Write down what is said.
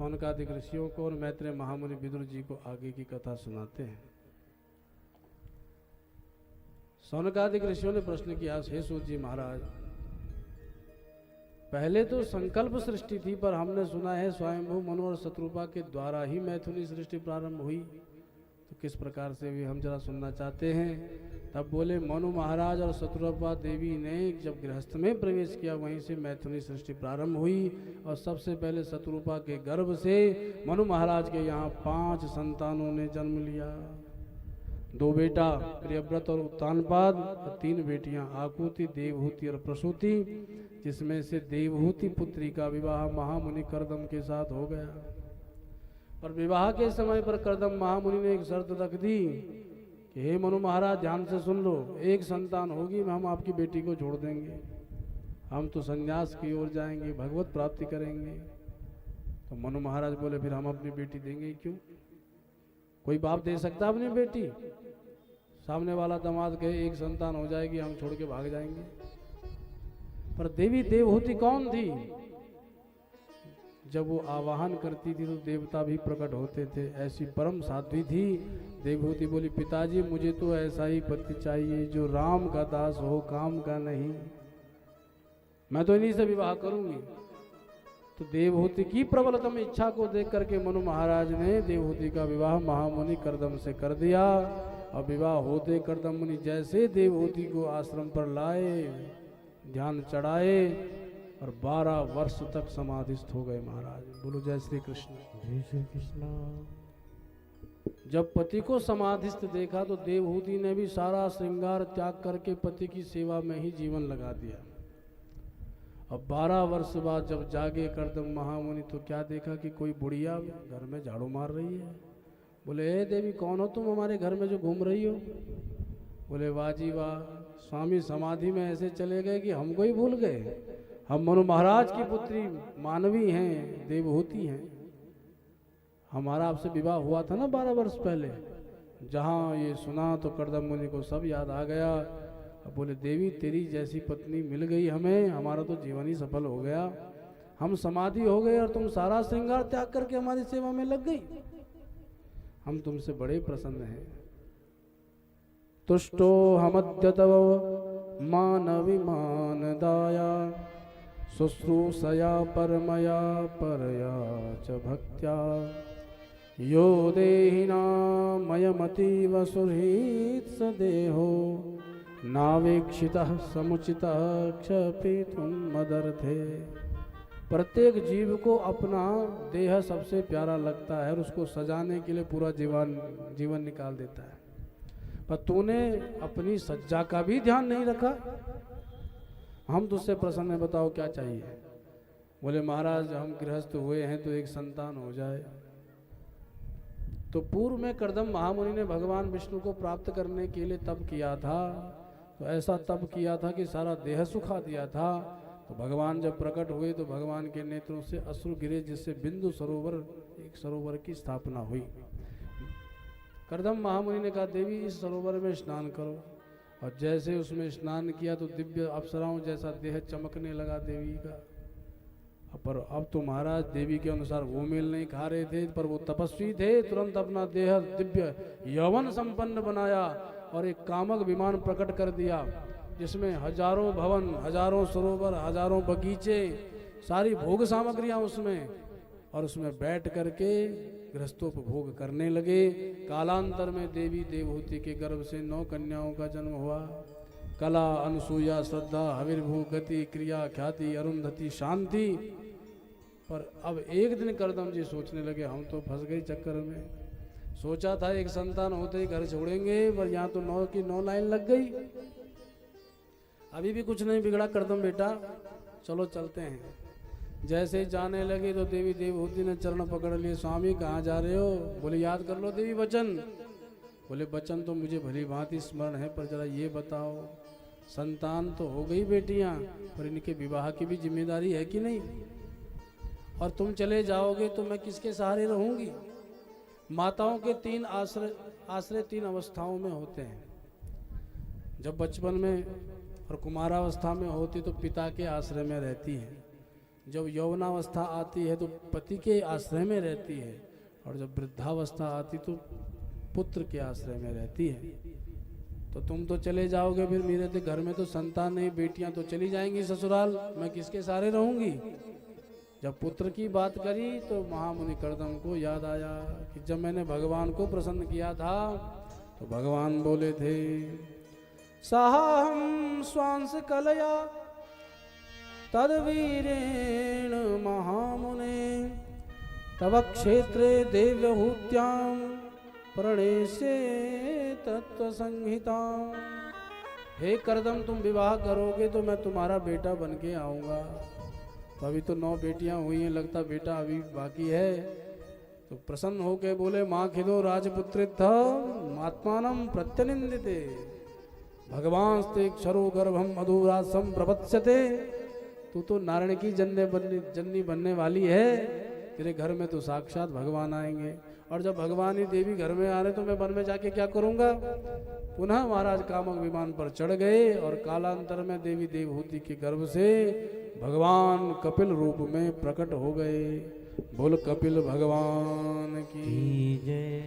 शौनकादिक ऋषियों को और मैत्रेय महामुनि विदुर जी को आगे की कथा सुनाते हैं। शौनकादिक ऋषियों ने प्रश्न किया, हे सूत जी महाराज, पहले तो संकल्प सृष्टि थी, पर हमने सुना है स्वयंभू मनु और शत्रुपा के द्वारा ही मैथुनी सृष्टि प्रारंभ हुई, तो किस प्रकार से भी हम जरा सुनना चाहते हैं। तब बोले, मनु महाराज और शत्रुपा देवी ने जब गृहस्थ में प्रवेश किया वहीं से मैथुनी सृष्टि प्रारंभ हुई, और सबसे पहले शत्रुपा के गर्भ से मनु महाराज के यहाँ 5 संतानों ने जन्म लिया। 2 बेटा प्रियव्रत और उत्तानपाद, और 3 बेटियां आकुति, देवहूति और प्रसूति, जिसमें से देवहूति पुत्री का विवाह महामुनि कर्दम के साथ हो गया। पर विवाह के समय पर कर्दम महामुनि ने एक शर्त रख दी कि हे मनु महाराज, ध्यान से सुन लो, एक संतान होगी हम आपकी बेटी को छोड़ देंगे, हम तो संन्यास की ओर जाएंगे, भगवत प्राप्ति करेंगे। तो मनु महाराज बोले, फिर हम अपनी बेटी देंगे क्यों? कोई बाप दे सकता अपनी बेटी? सामने वाला दामाद कहे एक संतान हो जाएगी, हम छोड़ के भाग जाएंगे। पर देवी देवहूति कौन थी? जब वो आवाहन करती थी तो देवता भी प्रकट होते थे, ऐसी परम साध्वी थी। देवहूति बोली, पिताजी मुझे तो ऐसा ही पति चाहिए जो राम का दास हो, काम का नहीं, मैं तो इन्हीं से विवाह करूंगी। तो देवहूति की प्रबलतम इच्छा को देख करके मनु महाराज ने देवहूति का विवाह महामुनि कर्दम से कर दिया। और विवाह होते कर्दम मुनि जैसे देवहूति को आश्रम पर लाए, ध्यान चढ़ाए, और 12 वर्ष तक समाधिस्थ हो गए महाराज। बोलो जय श्री कृष्ण। जय श्री कृष्ण। जब पति को समाधिस्थ देखा तो देवहूति ने भी सारा श्रृंगार त्याग करके पति की सेवा में ही जीवन लगा दिया। अब 12 वर्ष बाद जब जागे कर्दम महामुनि तो क्या देखा कि कोई बुढ़िया घर में झाड़ू मार रही है। बोले, हे देवी, कौन हो तुम हमारे घर में जो घूम रही हो? बोले, वाह जी वाह, स्वामी समाधि में ऐसे चले गए कि हमको ही भूल गए। हम मनु महाराज की पुत्री मानवी हैं, देवहूति हैं। हमारा आपसे विवाह हुआ था ना 12 वर्ष पहले। जहाँ ये सुना तो कर्दम मुनि को सब याद आ गया। अब बोले, देवी तेरी जैसी पत्नी मिल गई हमें, हमारा तो जीवन ही सफल हो गया। हम समाधि हो गए और तुम सारा श्रृंगार त्याग करके हमारी सेवा में लग गई। हम तुमसे बड़े प्रसन्न हैं। तुष्टो हमद्य तव मानविमान दाया, शुश्रूषया परमया परया च भक्त्या, यो देहिना मयमतीव सुहृत् स देहो, नावेक्षितः समुचितः क्षपितुं मदर्थे। प्रत्येक जीव को अपना देह सबसे प्यारा लगता है और उसको सजाने के लिए पूरा जीवन निकाल देता है, पर तूने अपनी सज्जा का भी ध्यान नहीं रखा। हम तुझसे प्रसन्न हैं, बताओ क्या चाहिए? बोले, महाराज हम गृहस्थ हुए हैं तो एक संतान हो जाए। तो पूर्व में कर्दम महामुनि ने भगवान विष्णु को प्राप्त करने के लिए तप किया था। तो ऐसा तप किया था कि सारा देह सुखा दिया था। तो भगवान जब प्रकट हुए तो भगवान के नेत्रों से अश्रु गिरे, जिससे बिंदु सरोवर, एक सरोवर की स्थापना हुई। कर्दम महामुनि ने कहा, देवी इस सरोवर में स्नान करो। और जैसे उसमें स्नान किया तो दिव्य अप्सराओं जैसा देह चमकने लगा देवी का। पर अब तो महाराज देवी के अनुसार वो मेल नहीं खा रहे थे, पर वो तपस्वी थे। तुरंत अपना देह दिव्य यौवन संपन्न बनाया और एक कामक विमान प्रकट कर दिया, जिसमें हजारों भवन, हजारों सरोवर, हजारों बगीचे, सारी भोग सामग्रियां उसमें, और उसमें बैठ करके गृहस्थोपभोग करने लगे। कालांतर में देवी देवहूति के गर्भ से 9 कन्याओं का जन्म हुआ। कला, अनसूया, श्रद्धा, हविर्भू, गति, क्रिया, ख्याति, अरुंधति, शांति। पर अब एक दिन कर्दम जी सोचने लगे, हम तो फंस गए चक्कर में। सोचा था एक संतान होते ही घर छोड़ेंगे, पर यहाँ तो 9 की 9 लाइन लग गई। अभी भी कुछ नहीं बिगड़ा कर्दम बेटा, चलो चलते हैं। जैसे ही जाने लगे तो देवी देवहूति ने चरण पकड़ लिए। स्वामी कहाँ जा रहे हो? बोले, याद कर लो देवी वचन। बोले, वचन तो मुझे भली भांति स्मरण है, पर जरा ये बताओ, संतान तो हो गई बेटियां, पर इनके विवाह की भी जिम्मेदारी है कि नहीं? और तुम चले जाओगे तो मैं किसके सहारे रहूंगी? माताओं के 3 आश्रय 3 अवस्थाओं में होते हैं। जब बचपन में और कुमारावस्था में होती तो पिता के आश्रय में रहती है। जब यौवनावस्था आती है तो पति के आश्रय में रहती है, और जब वृद्धावस्था आती तो पुत्र के आश्रय में रहती है। तो तुम तो चले जाओगे, फिर मेरे तो घर में तो संतान नहीं, बेटियां तो चली जाएंगी ससुराल, मैं किसके सहारे रहूंगी। जब पुत्र की बात करी तो महामुनि कर्दम को याद आया कि जब मैंने भगवान को प्रसन्न किया था तो भगवान बोले थे, साहम स्वांस कलया तद्वीरेण महामुने तव क्षेत्रे देवहूत्यां प्रणेशे तत्व संहिता। हे कर्दम, तुम विवाह करोगे तो मैं तुम्हारा बेटा बन के आऊँगा। तो अभी तो 9 बेटियां हुई हैं, लगता बेटा अभी बाकी है। तो प्रसन्न होके बोले, माँ खिदो राजपुत्रित्थ आत्मानं प्रत्यनिंदिते भगवान स्ते क्षरो गर्भम मधुरासम प्रपत्स्यते। तू तो नारायण की जननी बनने वाली है, तेरे घर में तो साक्षात भगवान आएंगे। और जब भगवान ही देवी घर में आ रहे तो मैं वन में जाके क्या करूंगा। पुनः महाराज कामक विमान पर चढ़ गए और कालांतर में देवी देवहूति के गर्भ से भगवान कपिल रूप में प्रकट हो गए। बोल कपिल भगवान की जय।